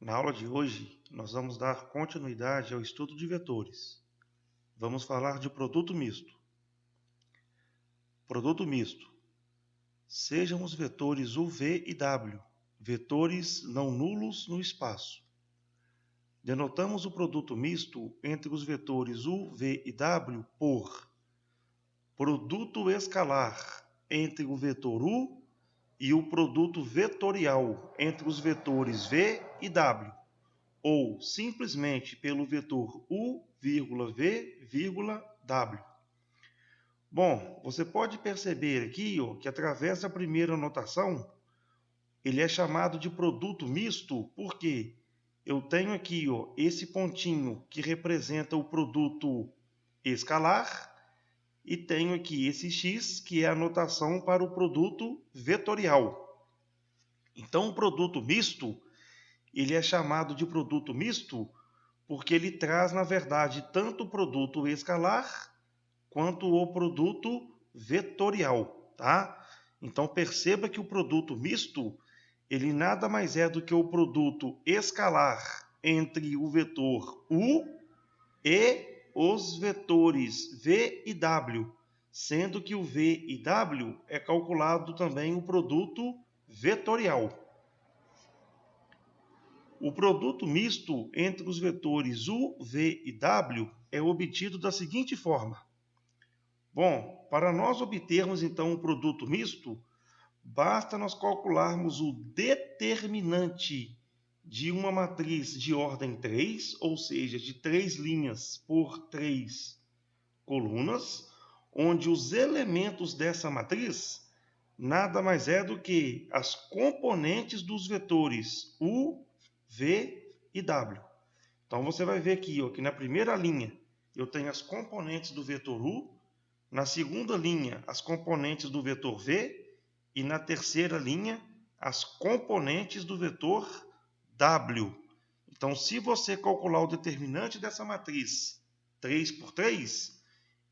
Na aula de hoje, nós vamos dar continuidade ao estudo de vetores. Vamos falar de produto misto. Produto misto. Sejam os vetores u, v e w, vetores não nulos no espaço. Denotamos o produto misto entre os vetores u, v e w por produto escalar entre o vetor u e o produto vetorial entre os vetores v e w, ou simplesmente pelo vetor u, v, w. Bom, você pode perceber aqui que através da primeira notação, ele é chamado de produto misto porque eu tenho aqui esse pontinho que representa o produto escalar e tenho aqui esse x que é a notação para o produto vetorial. Então, o produto misto, ele é chamado de produto misto porque ele traz, na verdade, tanto o produto escalar quanto o produto vetorial, tá? Então, perceba que o produto misto, ele nada mais é do que o produto escalar entre o vetor u e os vetores v e w, sendo que o v e w é calculado também o produto vetorial. O produto misto entre os vetores u, v e w é obtido da seguinte forma. Bom, para nós obtermos então um produto misto, basta nós calcularmos o determinante de uma matriz de ordem 3, ou seja, de 3 linhas por 3 colunas, onde os elementos dessa matriz nada mais é do que as componentes dos vetores u, v e w. Então você vai ver aqui que na primeira linha eu tenho as componentes do vetor u, na segunda linha as componentes do vetor v e na terceira linha as componentes do vetor w. Então, se você calcular o determinante dessa matriz 3 por 3,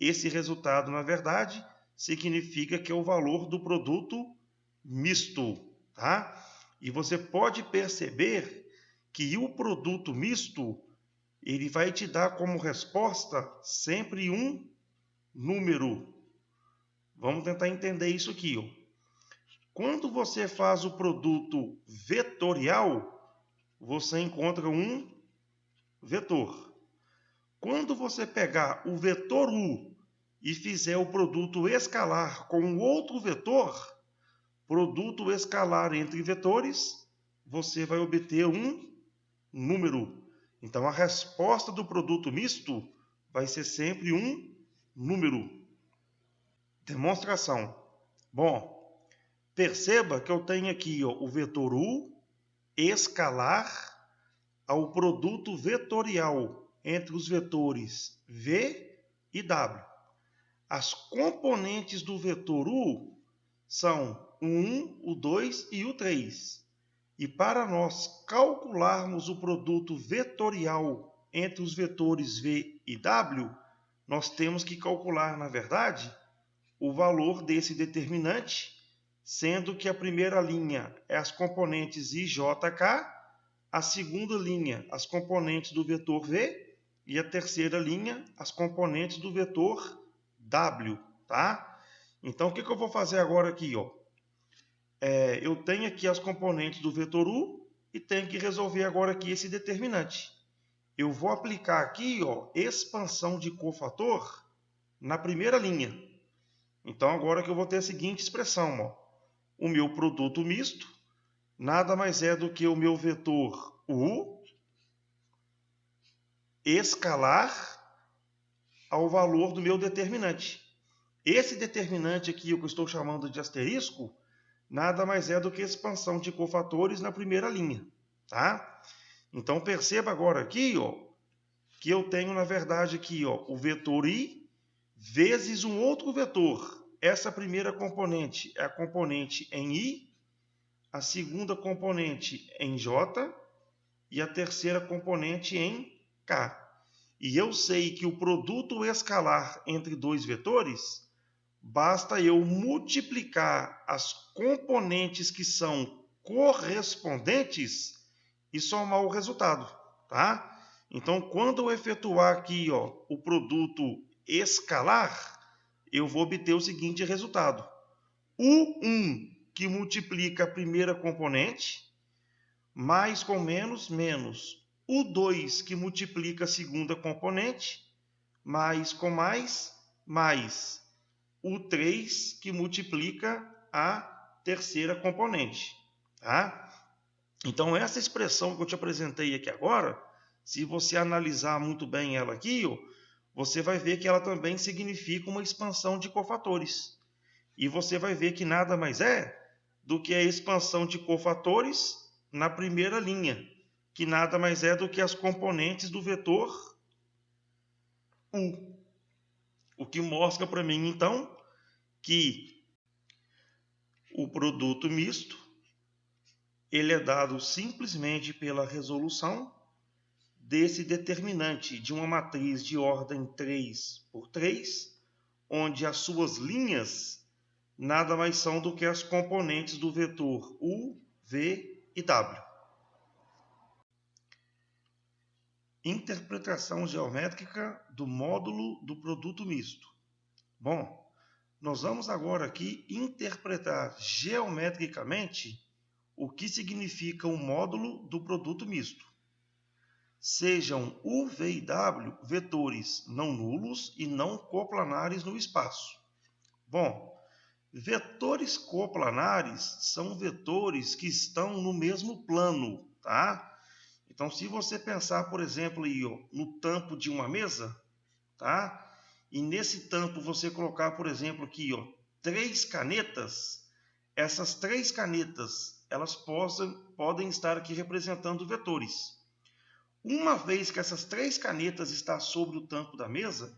esse resultado, na verdade, significa que é o valor do produto misto, tá? E você pode perceber que o produto misto, ele vai te dar como resposta sempre um número. Vamos tentar entender isso aqui. Quando você faz o produto vetorial, você encontra um vetor. Quando você pegar o vetor u e fizer o produto escalar com outro vetor, produto escalar entre vetores, você vai obter um número. Então, a resposta do produto misto vai ser sempre um número. Demonstração. Bom, perceba que eu tenho aqui o vetor u escalar ao produto vetorial entre os vetores v e w. As componentes do vetor u são o 1, o 2 e o 3. E para nós calcularmos o produto vetorial entre os vetores v e w, nós temos que calcular, na verdade, o valor desse determinante, sendo que a primeira linha é as componentes i, j, k, a segunda linha as componentes do vetor v e a terceira linha as componentes do vetor w, tá? Então, o que eu vou fazer agora aqui? Eu tenho aqui as componentes do vetor u e tenho que resolver agora aqui esse determinante. Eu vou aplicar aqui expansão de cofator na primeira linha. Então, agora que eu vou ter a seguinte expressão. O meu produto misto nada mais é do que o meu vetor u escalar ao valor do meu determinante. Esse determinante aqui, o que eu estou chamando de asterisco, nada mais é do que expansão de cofatores na primeira linha, tá? Então, perceba agora aqui, que eu tenho, na verdade, aqui, o vetor i vezes um outro vetor. Essa primeira componente é a componente em i, a segunda componente em j e a terceira componente em k. E eu sei que o produto escalar entre dois vetores, basta eu multiplicar as componentes que são correspondentes e somar o resultado, tá? Então, quando eu efetuar aqui, ó, o produto escalar, eu vou obter o seguinte resultado. U1, que multiplica a primeira componente, mais com menos, menos. U2, que multiplica a segunda componente, mais com mais, mais. U3, que multiplica a terceira componente, tá? Então, essa expressão que eu te apresentei aqui agora, se você analisar muito bem ela aqui, ó, você vai ver que ela também significa uma expansão de cofatores. E você vai ver que nada mais é do que a expansão de cofatores na primeira linha, que nada mais é do que as componentes do vetor U. O que mostra para mim, então, que o produto misto ele é dado simplesmente pela resolução desse determinante de uma matriz de ordem 3 por 3, onde as suas linhas nada mais são do que as componentes do vetor U, V e W. Interpretação geométrica do módulo do produto misto. Bom, nós vamos agora aqui interpretar geometricamente o que significa o módulo do produto misto. Sejam U, V e W vetores não nulos e não coplanares no espaço. Bom, vetores coplanares são vetores que estão no mesmo plano, tá? Então, se você pensar, por exemplo, aí, ó, no tampo de uma mesa, tá? E nesse tampo você colocar, por exemplo, aqui, ó, 3 canetas, essas 3 canetas, elas podem estar aqui representando vetores. Uma vez que essas 3 canetas estão sobre o tampo da mesa,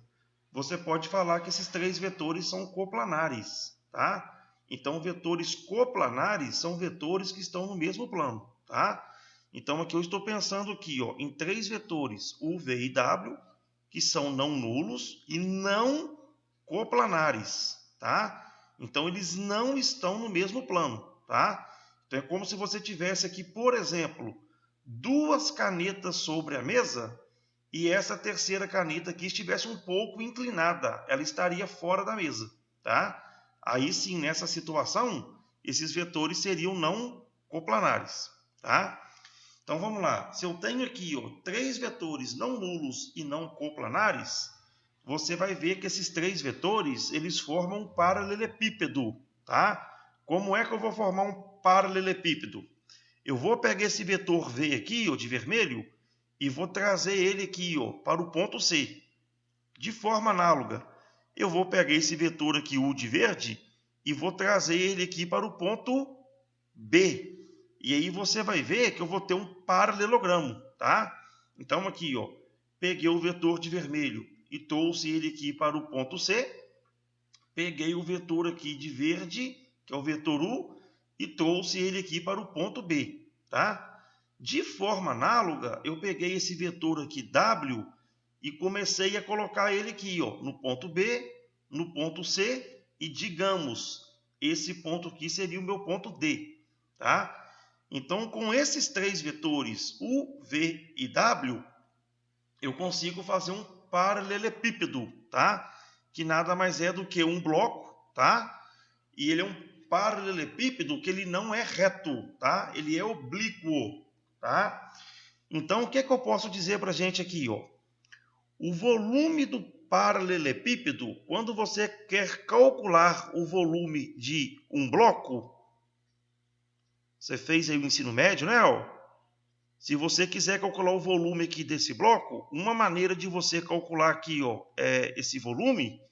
você pode falar que esses 3 vetores são coplanares, tá? Então, vetores coplanares são vetores que estão no mesmo plano, tá? Então, aqui eu estou pensando aqui, ó, em 3 vetores, U, V e W, que são não nulos e não coplanares, tá? Então, eles não estão no mesmo plano, tá? Então, é como se você tivesse aqui, por exemplo, 2 canetas sobre a mesa e essa terceira caneta aqui estivesse um pouco inclinada, ela estaria fora da mesa, tá? Aí sim, nessa situação, esses vetores seriam não coplanares, tá? Então vamos lá, se eu tenho aqui, ó, 3 vetores não nulos e não coplanares, você vai ver que esses 3 vetores, eles formam um paralelepípedo, tá? Como é que eu vou formar um paralelepípedo? Eu vou pegar esse vetor V aqui, ó, de vermelho, e vou trazer ele aqui, ó, para o ponto C. De forma análoga, eu vou pegar esse vetor aqui, U de verde, e vou trazer ele aqui para o ponto B. E aí você vai ver que eu vou ter um paralelogramo, tá? Então aqui, ó, peguei o vetor de vermelho e trouxe ele aqui para o ponto C. Peguei o vetor aqui de verde, que é o vetor U, e trouxe ele aqui para o ponto B, tá? De forma análoga, eu peguei esse vetor aqui W e comecei a colocar ele aqui, ó, no ponto B, no ponto C e, digamos, esse ponto aqui seria o meu ponto D, tá? Então, com esses 3 vetores U, V e W, eu consigo fazer um paralelepípedo, tá? Que nada mais é do que um bloco, tá? E ele é um paralelepípedo que ele não é reto, tá? Ele é oblíquo, tá? Então, o que é que eu posso dizer para a gente aqui, ó? O volume do paralelepípedo, quando você quer calcular o volume de um bloco, você fez aí o ensino médio, né? Ó? Se você quiser calcular o volume aqui desse bloco, uma maneira de você calcular aqui, ó, esse volume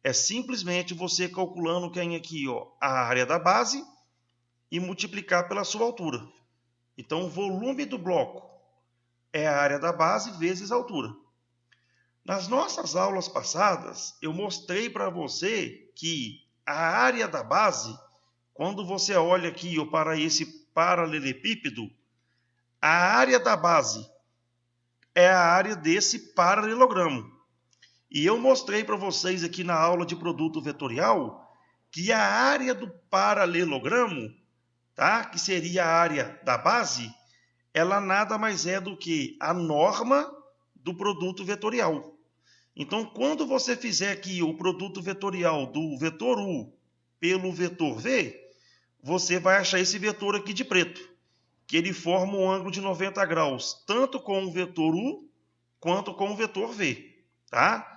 é simplesmente você calculando quem aqui, ó, a área da base e multiplicar pela sua altura. Então, o volume do bloco é a área da base vezes a altura. Nas nossas aulas passadas, eu mostrei para você que a área da base, quando você olha aqui, ó, para esse paralelepípedo, a área da base é a área desse paralelogramo. E eu mostrei para vocês aqui na aula de produto vetorial que a área do paralelogramo, tá? Que seria a área da base, ela nada mais é do que a norma do produto vetorial. Então, quando você fizer aqui o produto vetorial do vetor U pelo vetor V, você vai achar esse vetor aqui de preto, que ele forma um ângulo de 90 graus, tanto com o vetor U quanto com o vetor V. Tá?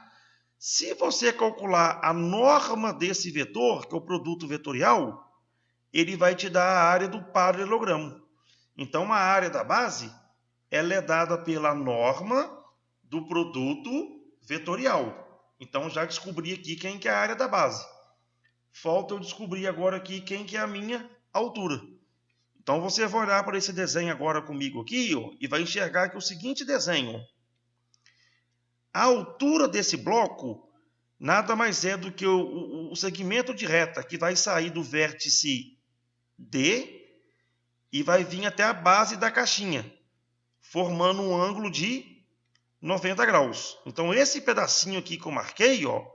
Se você calcular a norma desse vetor, que é o produto vetorial, ele vai te dar a área do paralelogramo. Então, a área da base ela é dada pela norma do produto vetorial. Então, já descobri aqui quem que é a área da base. Falta eu descobrir agora aqui quem que é a minha altura. Então, você vai olhar para esse desenho agora comigo aqui, ó, e vai enxergar aqui o seguinte desenho. A altura desse bloco nada mais é do que o segmento de reta que vai sair do vértice D e vai vir até a base da caixinha, formando um ângulo de 90 graus. Então, esse pedacinho aqui que eu marquei, ó,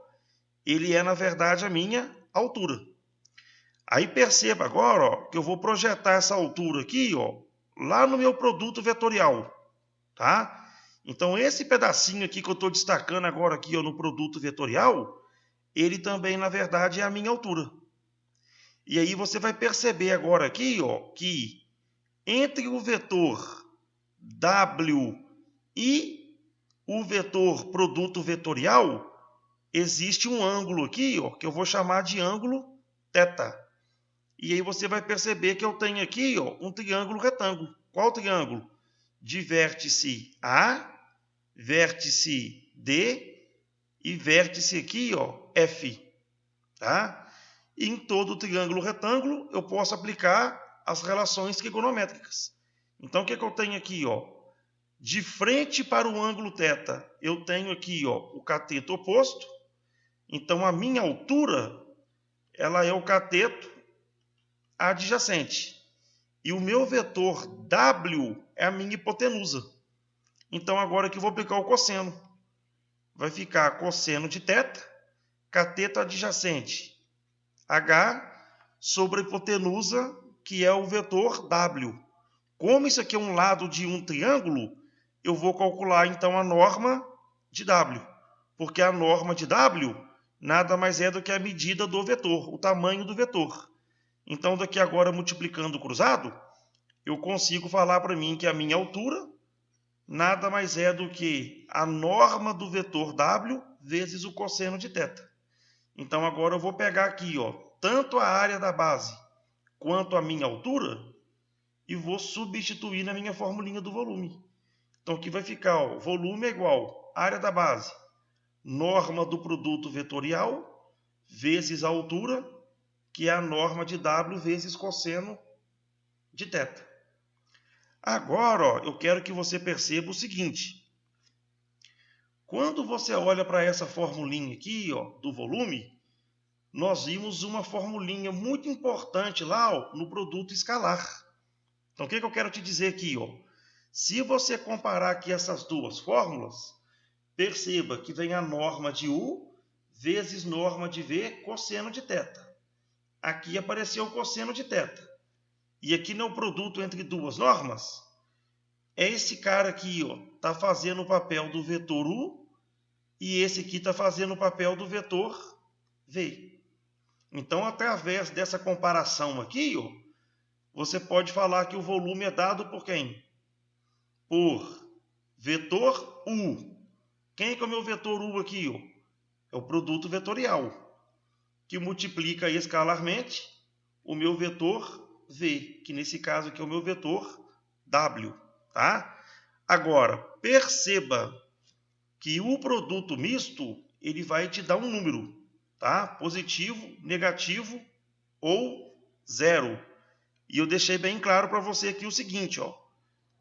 ele é, na verdade, a minha altura. Aí perceba agora, ó, que eu vou projetar essa altura aqui, ó, lá no meu produto vetorial. Tá? Então, esse pedacinho aqui que eu estou destacando agora aqui, ó, no produto vetorial, ele também, na verdade, é a minha altura. E aí você vai perceber agora aqui, ó, que entre o vetor W e o vetor produto vetorial, existe um ângulo aqui, ó, que eu vou chamar de ângulo θ. E aí você vai perceber que eu tenho aqui, ó, um triângulo retângulo. Qual triângulo? De vértice A, vértice D e vértice aqui, ó, F. Tá? E em todo triângulo retângulo eu posso aplicar as relações trigonométricas. Então o que eu tenho aqui, ó? De frente para o ângulo θ, eu tenho aqui, ó, o cateto oposto. Então a minha altura ela é o cateto adjacente. E o meu vetor W é a minha hipotenusa. Então agora que eu vou aplicar o cosseno. Vai ficar cosseno de θ, cateto adjacente, H, sobre a hipotenusa, que é o vetor W. Como isso aqui é um lado de um triângulo, eu vou calcular então a norma de W. Porque a norma de W nada mais é do que a medida do vetor, o tamanho do vetor. Então, daqui agora, multiplicando o cruzado, eu consigo falar para mim que a minha altura nada mais é do que a norma do vetor W vezes o cosseno de θ. Então, agora eu vou pegar aqui, ó, tanto a área da base quanto a minha altura e vou substituir na minha formulinha do volume. Então, aqui vai ficar, ó, volume é igual à área da base, norma do produto vetorial, vezes a altura, que é a norma de W vezes cosseno de θ. Agora, ó, eu quero que você perceba o seguinte. Quando você olha para essa formulinha aqui, ó, do volume, nós vimos uma formulinha muito importante lá, ó, no produto escalar. Então, o que eu quero te dizer aqui? Ó? Se você comparar aqui essas duas fórmulas, perceba que vem a norma de U vezes norma de V cosseno de θ. Aqui apareceu o cosseno de θ. E aqui no produto entre duas normas, é esse cara aqui, ó, tá fazendo o papel do vetor U e esse aqui está fazendo o papel do vetor V. Então, através dessa comparação aqui, ó, você pode falar que o volume é dado por quem? Por vetor U. Quem é que é o meu vetor U aqui? Ó? É o produto vetorial, que multiplica escalarmente o meu vetor V, que nesse caso aqui é o meu vetor W. Tá? Agora, perceba que o produto misto ele vai te dar um número, tá? Positivo, negativo ou zero. E eu deixei bem claro para você aqui o seguinte, ó.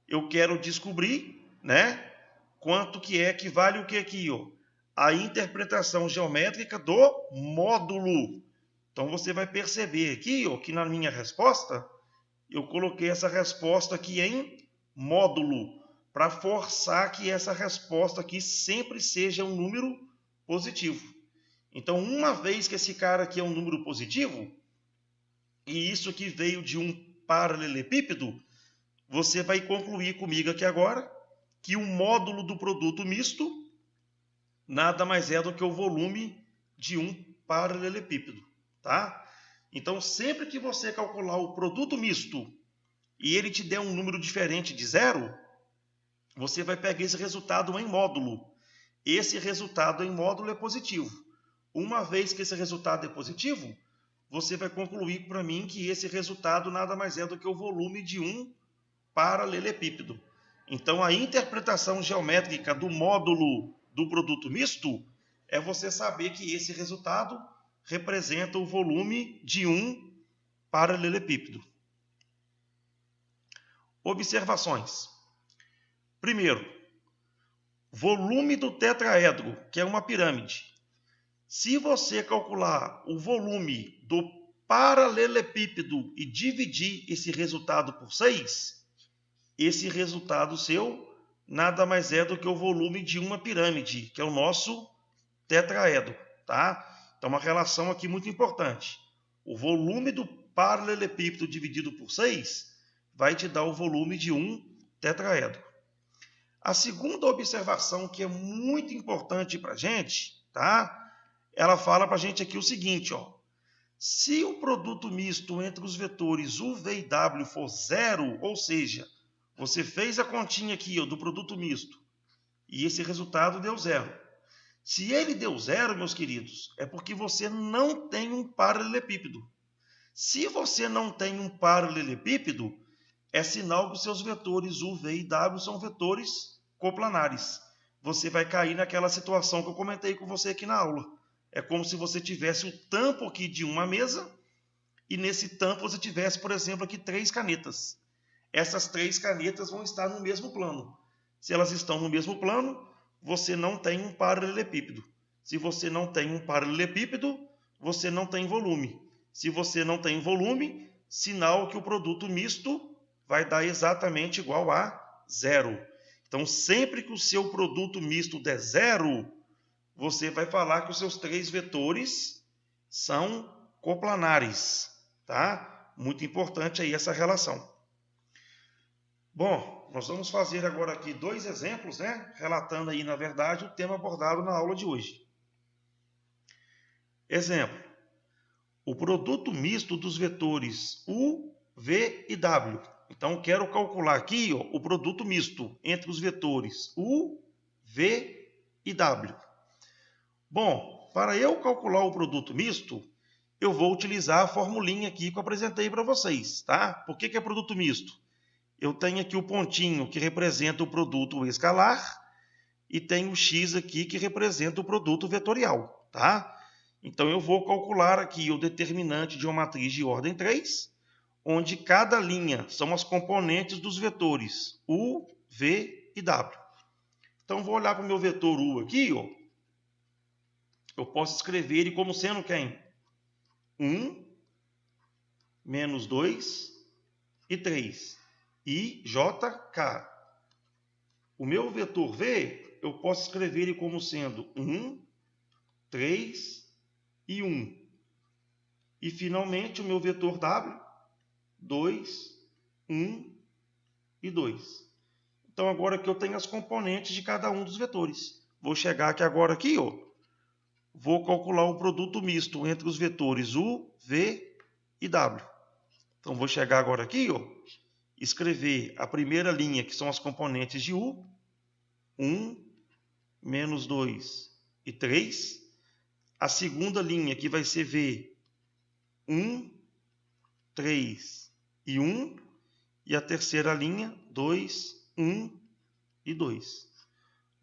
Eu quero descobrir, né, quanto que é que vale o que aqui, ó? A interpretação geométrica do módulo. Então você vai perceber aqui, ó, que na minha resposta eu coloquei essa resposta aqui em módulo para forçar que essa resposta aqui sempre seja um número positivo. Então, uma vez que esse cara aqui é um número positivo, e isso aqui veio de um paralelepípedo, você vai concluir comigo aqui agora que o módulo do produto misto nada mais é do que o volume de um paralelepípedo, tá? Então, sempre que você calcular o produto misto e ele te der um número diferente de 0, você vai pegar esse resultado em módulo. Esse resultado em módulo é positivo. Uma vez que esse resultado é positivo, você vai concluir para mim que esse resultado nada mais é do que o volume de um paralelepípedo. Então, a interpretação geométrica do módulo do produto misto é você saber que esse resultado representa o volume de um paralelepípedo. Observações. Primeiro, volume do tetraedro, que é uma pirâmide. Se você calcular o volume do paralelepípedo e dividir esse resultado por 6, esse resultado seu nada mais é do que o volume de uma pirâmide, que é o nosso tetraedro, tá? Então, uma relação aqui muito importante. O volume do paralelepípedo dividido por 6 vai te dar o volume de um tetraedro. A segunda observação, que é muito importante para a gente, tá? Ela fala para a gente aqui o seguinte, ó. Se o produto misto entre os vetores U, V e W for 0, ou seja, você fez a continha aqui ó, do produto misto e esse resultado deu 0. Se ele deu 0, meus queridos, é porque você não tem um paralelepípedo. Se você não tem um paralelepípedo, é sinal que os seus vetores U, V e W são vetores coplanares. Você vai cair naquela situação que eu comentei com você aqui na aula. É como se você tivesse o tampo aqui de uma mesa e nesse tampo você tivesse, por exemplo, aqui 3 canetas. Essas 3 canetas vão estar no mesmo plano. Se elas estão no mesmo plano, você não tem um paralelepípedo. Se você não tem um paralelepípedo, você não tem volume. Se você não tem volume, sinal que o produto misto vai dar exatamente igual a 0. Então, sempre que o seu produto misto der 0, você vai falar que os seus 3 vetores são coplanares, tá? Muito importante aí essa relação. Bom, nós vamos fazer agora aqui 2 exemplos, né? Relatando aí, na verdade, o tema abordado na aula de hoje. Exemplo. O produto misto dos vetores U, V e W. Então, quero calcular aqui ó, o produto misto entre os vetores U, V e W. Bom, para eu calcular o produto misto, eu vou utilizar a formulinha aqui que eu apresentei para vocês, tá? Por que é produto misto? Eu tenho aqui o pontinho que representa o produto escalar e tenho o X aqui que representa o produto vetorial, tá? Então, eu vou calcular aqui o determinante de uma matriz de ordem 3, onde cada linha são as componentes dos vetores U, V e W. Então, vou olhar para o meu vetor U aqui, ó. Eu posso escrever ele como sendo quem? 1, menos 2 e 3. I, J, K. O meu vetor V, eu posso escrever ele como sendo 1, 3 e 1. E, finalmente, o meu vetor W, 2, 1 e 2. Então, agora que eu tenho as componentes de cada um dos vetores. Vou chegar aqui agora, aqui, ó. Vou calcular o produto misto entre os vetores U, V e W. Então, vou chegar agora aqui, ó, escrever a primeira linha, que são as componentes de U, 1, menos 2 e 3. A segunda linha, que vai ser V, 1, 3 e 1. E a terceira linha, 2, 1 e 2.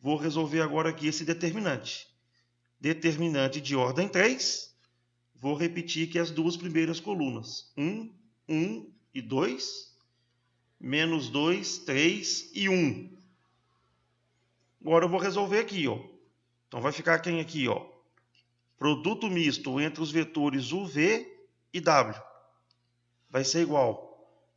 Vou resolver agora aqui esse determinante. Determinante de ordem 3. Vou repetir aqui as duas primeiras colunas. 1, 1 e 2. Menos 2, 3 e 1. Agora eu vou resolver aqui, ó. Então vai ficar quem aqui, ó? Produto misto entre os vetores U, V e W. Vai ser igual.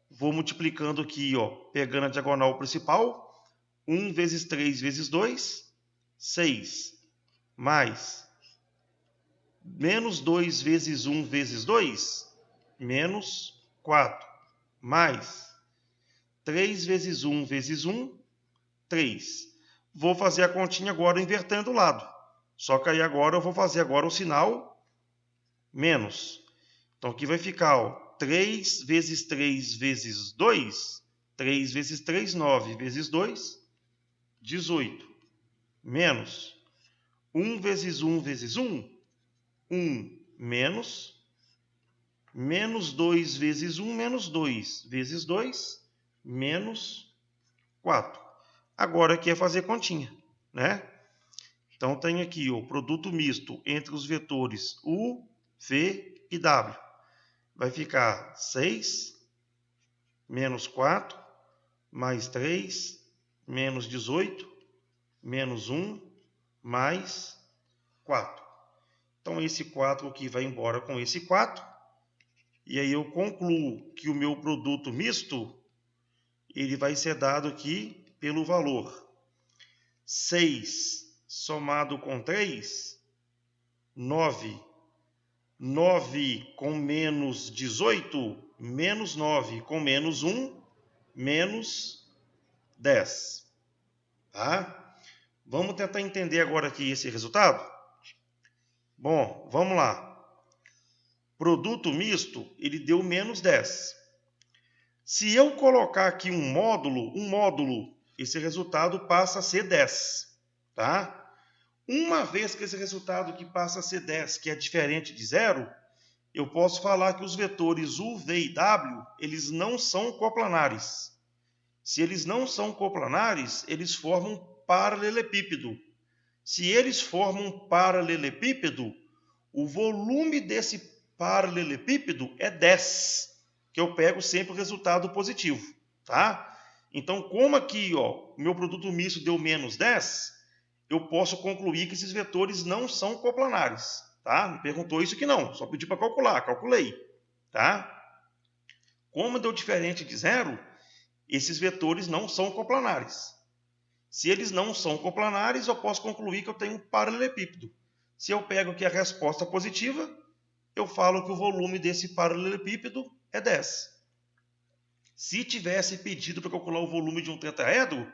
Vou multiplicando aqui, ó, pegando a diagonal principal. 1 vezes 3 vezes 2, 6. Mais menos 2 vezes 1 vezes 2, menos 4. Mais 3 vezes 1 vezes 1, 3. Vou fazer a continha agora invertendo o lado. Só que aí agora eu vou fazer agora o sinal menos. Então aqui vai ficar, ó, 3 vezes 3 vezes 2, 3 vezes 3, 9 vezes 2, 18. Menos 1 vezes 1 vezes 1, 1 menos 2 vezes 1 menos 2 vezes 2, menos 4. Agora aqui é fazer continha, né? Então tem aqui o produto misto entre os vetores U, V e W. Vai ficar 6 menos 4 mais 3 menos 18 menos 1 mais 4. Então esse 4 aqui vai embora com esse 4. E aí eu concluo que o meu produto misto ele vai ser dado aqui pelo valor 6 somado com 3, 9. 9 com menos 18, menos 9 com menos 1, menos 10. Tá? Vamos tentar entender agora aqui esse resultado? Bom, vamos lá. Produto misto, ele deu menos 10. Se eu colocar aqui um módulo, esse resultado passa a ser 10. Tá? Uma vez que esse resultado que passa a ser 10, que é diferente de zero, eu posso falar que os vetores U, V e W, eles não são coplanares. Se eles não são coplanares, eles formam um paralelepípedo. Se eles formam um paralelepípedo, o volume desse paralelepípedo é 10, que eu pego sempre o resultado positivo. Tá? Então, como aqui o meu produto misto deu menos 10, eu posso concluir que esses vetores não são coplanares. Tá? Me perguntou isso aqui não, só pedi para calcular, calculei. Tá? Como deu diferente de zero, esses vetores não são coplanares. Se eles não são coplanares, eu posso concluir que eu tenho um paralelepípedo. Se eu pego aqui a resposta positiva, eu falo que o volume desse paralelepípedo é 10. Se tivesse pedido para calcular o volume de um tetraedro,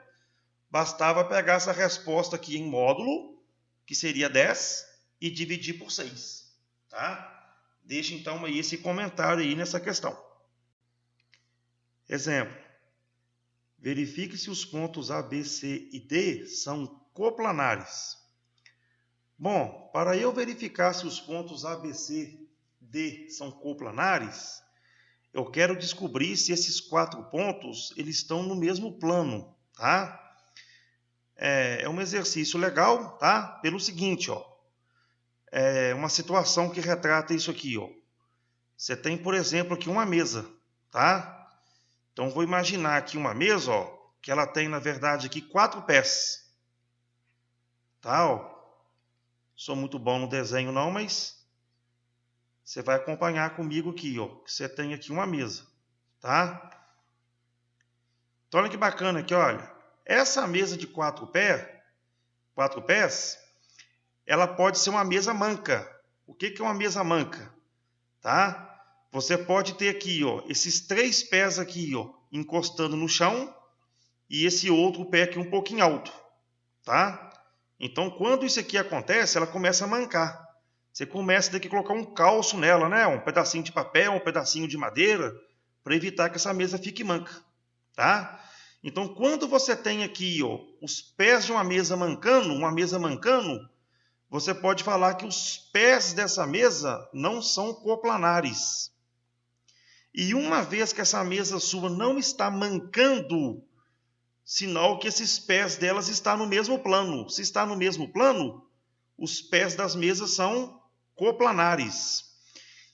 bastava pegar essa resposta aqui em módulo, que seria 10, e dividir por 6. Tá? Deixa então aí esse comentário aí nessa questão. Exemplo. Verifique se os pontos A, B, C e D são coplanares. Bom, para eu verificar se os pontos A, B, C, D são coplanares, eu quero descobrir se esses 4 pontos eles estão no mesmo plano, tá? É um exercício legal, tá? Pelo seguinte, ó, é uma situação que retrata isso aqui, ó. Você tem, por exemplo, aqui uma mesa, tá? Então vou imaginar aqui uma mesa, ó, que ela tem na verdade aqui 4 pés, tá? Ó. Sou muito bom no desenho não, mas você vai acompanhar comigo aqui, ó, que você tem aqui uma mesa, tá? Então olha que bacana aqui, olha. Essa mesa de 4 pés, ela pode ser uma mesa manca. O que é uma mesa manca? Tá? Você pode ter aqui, ó, esses 3 pés aqui, ó, encostando no chão e esse outro pé aqui um pouquinho alto, tá? Então, quando isso aqui acontece, ela começa a mancar. Você começa a ter que colocar um calço nela, né? Um pedacinho de papel, um pedacinho de madeira, para evitar que essa mesa fique manca, tá? Então, quando você tem aqui, ó, os pés de uma mesa mancando, você pode falar que os pés dessa mesa não são coplanares. E uma vez que essa mesa sua não está mancando, sinal que esses pés delas estão no mesmo plano. Se está no mesmo plano, os pés das mesas são coplanares.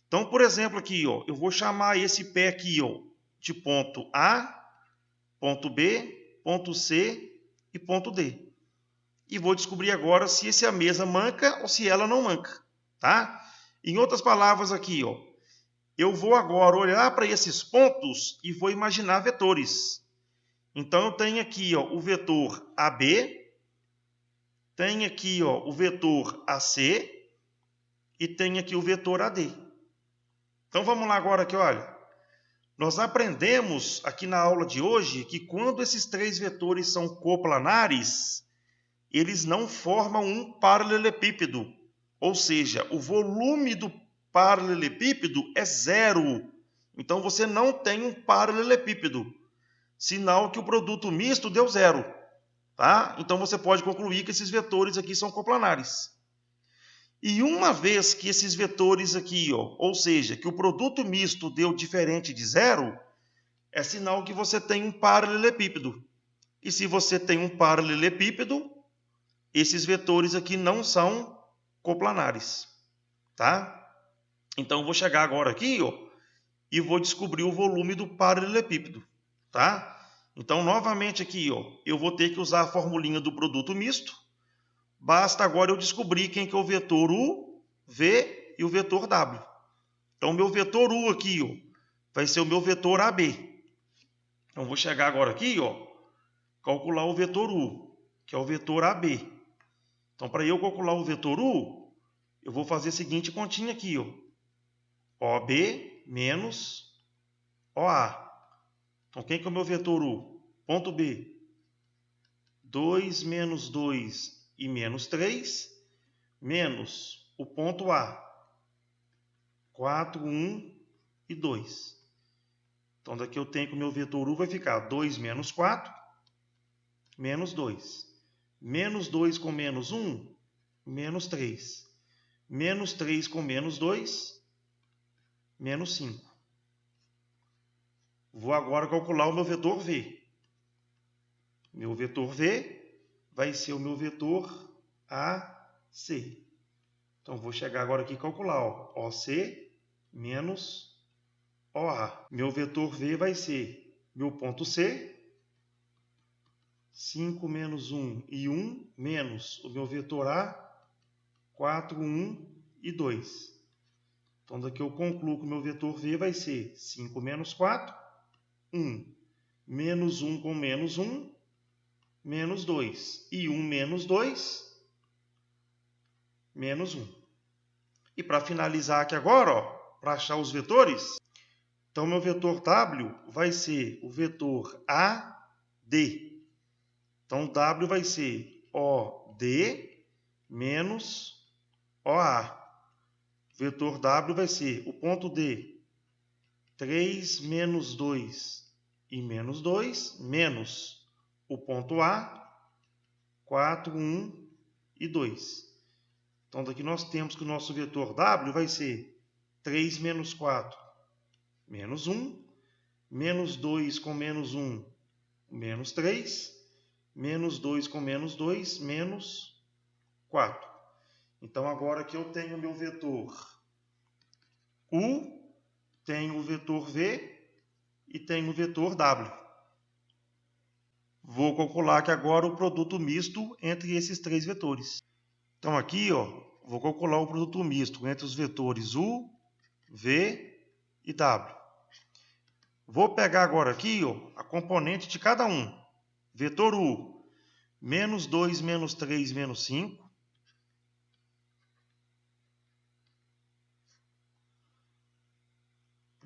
Então, por exemplo, aqui, ó, eu vou chamar esse pé aqui, ó, de ponto A, ponto B, ponto C e ponto D. E vou descobrir agora se essa mesa manca ou se ela não manca, tá? Em outras palavras aqui, ó, eu vou agora olhar para esses pontos e vou imaginar vetores. Então, eu tenho aqui, ó, o vetor AB, tenho aqui, ó, o vetor AC e tenho aqui o vetor AD. Então, vamos lá agora aqui, olha. Nós aprendemos aqui na aula de hoje que quando esses três vetores são coplanares, eles não formam um paralelepípedo. Ou seja, o volume do paralelepípedo é zero. Então você não tem um paralelepípedo. Sinal que o produto misto deu zero. Tá? Então você pode concluir que esses vetores aqui são coplanares. E uma vez que esses vetores aqui, ou seja, que o produto misto deu diferente de zero, é sinal que você tem um paralelepípedo. E se você tem um paralelepípedo, esses vetores aqui não são coplanares. Tá? Então eu vou chegar agora aqui e vou descobrir o volume do paralelepípedo. Tá? Então, novamente aqui, eu vou ter que usar a formulinha do produto misto. Basta agora eu descobrir quem que é o vetor U, V e o vetor W. Então, o meu vetor U aqui vai ser o meu vetor AB. Então, vou chegar agora aqui, calcular o vetor U, que é o vetor AB. Então, para eu calcular o vetor U, eu vou fazer a seguinte continha aqui, OB menos OA. Então, quem que é o meu vetor U? Ponto B. 2 menos 2 e menos 3, menos o ponto A, 4, 1 e 2. Então, daqui eu tenho que o meu vetor U vai ficar 2 menos 4, menos 2. Menos 2 com menos 1, menos 3. Menos 3 com menos 2, menos 5. Vou agora calcular o meu vetor V. Meu vetor V vai ser o meu vetor AC. Então, vou chegar agora aqui e calcular, OC menos OA. Meu vetor V vai ser meu ponto C, 5 menos 1 e 1, menos o meu vetor A, 4, 1 e 2. Então, daqui eu concluo que o meu vetor V vai ser 5 menos 4, 1. Menos 1 com menos 1, menos 2. E 1 menos 2, menos 1. E para finalizar aqui agora, para achar os vetores, então meu vetor W vai ser o vetor AD. Então W vai ser OD menos OA. O vetor W vai ser o ponto D, 3 menos 2 e menos 2, menos o ponto A, 4, 1 e 2. Então, daqui nós temos que o nosso vetor W vai ser 3 menos 4, menos 1, menos 2 com menos 1, menos 3, menos 2 com menos 2, menos 4. Então, agora aqui eu tenho o meu vetor U, tenho o vetor V e tenho o vetor W. Vou calcular aqui agora o produto misto entre esses três vetores. Então, aqui, vou calcular o produto misto entre os vetores U, V e W. Vou pegar agora aqui a componente de cada um. Vetor U, menos 2, menos 3, menos 5.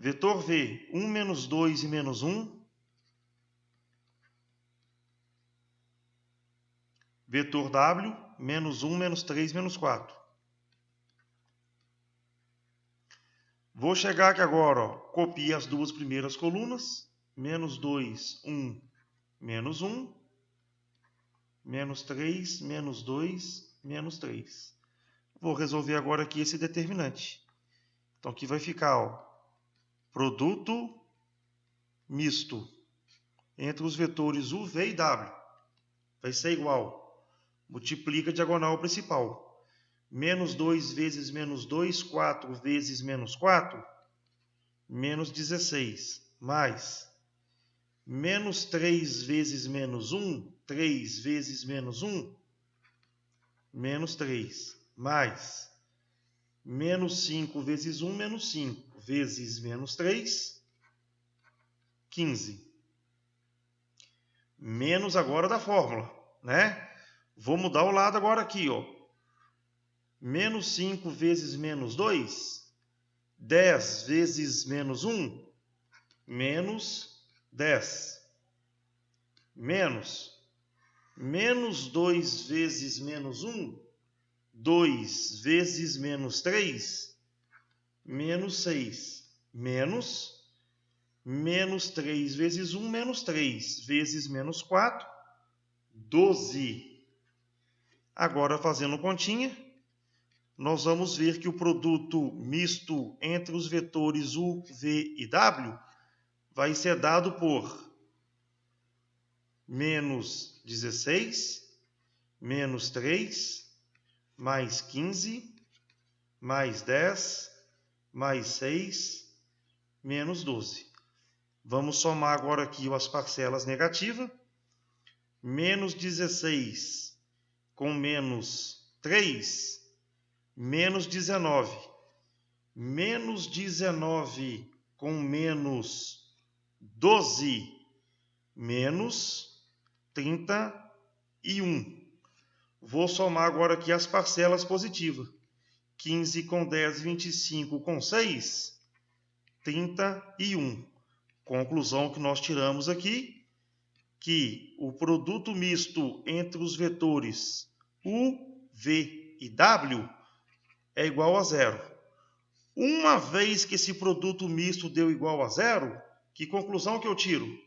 Vetor V, 1, menos 2 e menos 1. Vetor W, menos 1, menos 3, menos 4. Vou chegar aqui agora, copio as duas primeiras colunas. Menos 2, 1, menos 1. Menos 3, menos 2, menos 3. Vou resolver agora aqui esse determinante. Então, aqui vai ficar, produto misto entre os vetores U, V e W. Vai ser igual. Multiplica a diagonal principal. Menos 2 vezes menos 2, 4 vezes menos 4, menos 16. Mais menos 3 vezes menos 1, 3 vezes menos 1, menos 3. Mais menos 5 vezes 1, menos 5. Vezes menos 3, 15. Menos agora da fórmula, né? Vou mudar o lado agora aqui, Menos 5 vezes menos 2, 10 vezes menos 1, menos 10, menos 2 vezes menos 1, 2 vezes menos 3, menos 6, menos 3 vezes 1, menos 3 vezes menos 4, 12. Agora, fazendo continha, nós vamos ver que o produto misto entre os vetores u, v e w vai ser dado por menos 16, menos 3, mais 15, mais 10, mais 6, menos 12. Vamos somar agora aqui as parcelas negativas. Menos 16 com menos 3, menos 19. Menos 19 com menos 12, menos 31. Vou somar agora aqui as parcelas positivas. 15 com 10, 25 com 6, 31. Conclusão que nós tiramos aqui, que o produto misto entre os vetores u, v e w é igual a zero. Uma vez que esse produto misto deu igual a zero, que conclusão que eu tiro?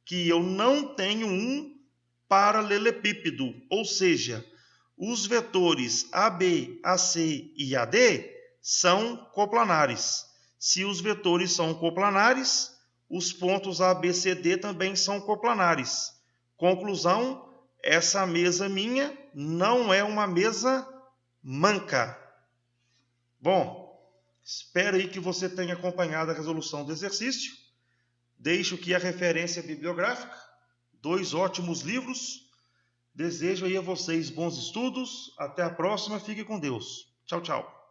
Que eu não tenho um paralelepípedo, ou seja, os vetores AB, AC e AD são coplanares. Se os vetores são coplanares, os pontos A, B, C, D também são coplanares. Conclusão, essa mesa minha não é uma mesa manca. Bom, espero aí que você tenha acompanhado a resolução do exercício. Deixo aqui a referência bibliográfica, 2 ótimos livros. Desejo aí a vocês bons estudos. Até a próxima. Fique com Deus. Tchau, tchau.